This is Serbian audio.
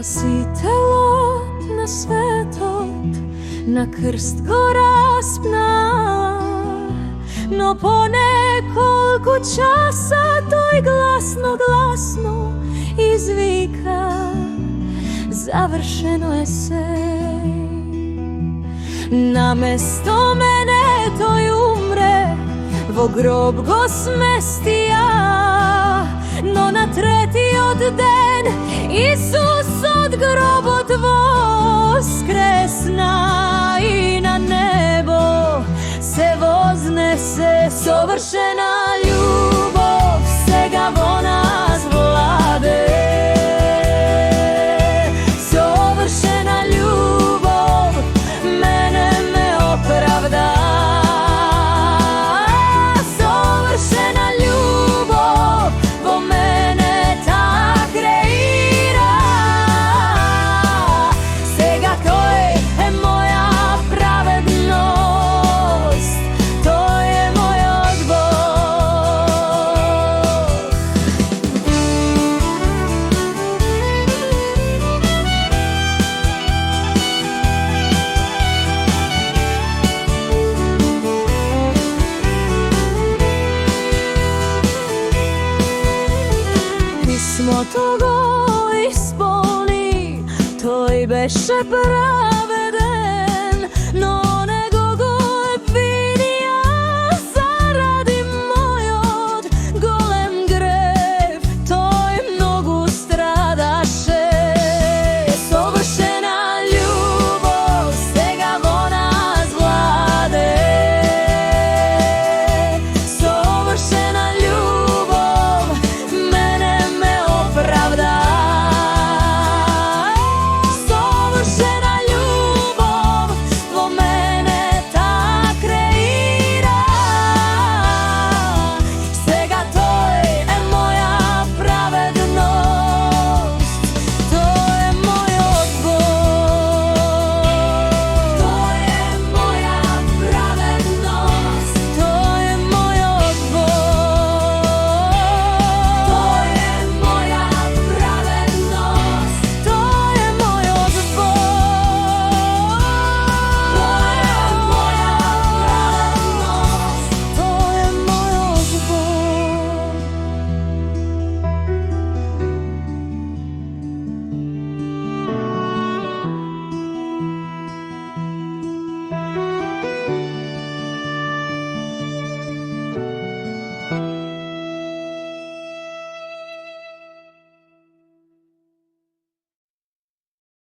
si telo na svetog, na krst go raspna. No po nekoliko časa toj glasno, glasno izvika: završeno je sve. Namesto mene toj umre, vo grob go smestija. No na treti od den Isus od grobot voskresna i na nebo se voznese. Sovršena ljubov sega vo nas vlade. Sovršena ljubav mene me opravda. Sovršena ljubav vo mene tak kreira. Sega to je moja pravednost, to je moj pismo togo ispolni, to i beše prav.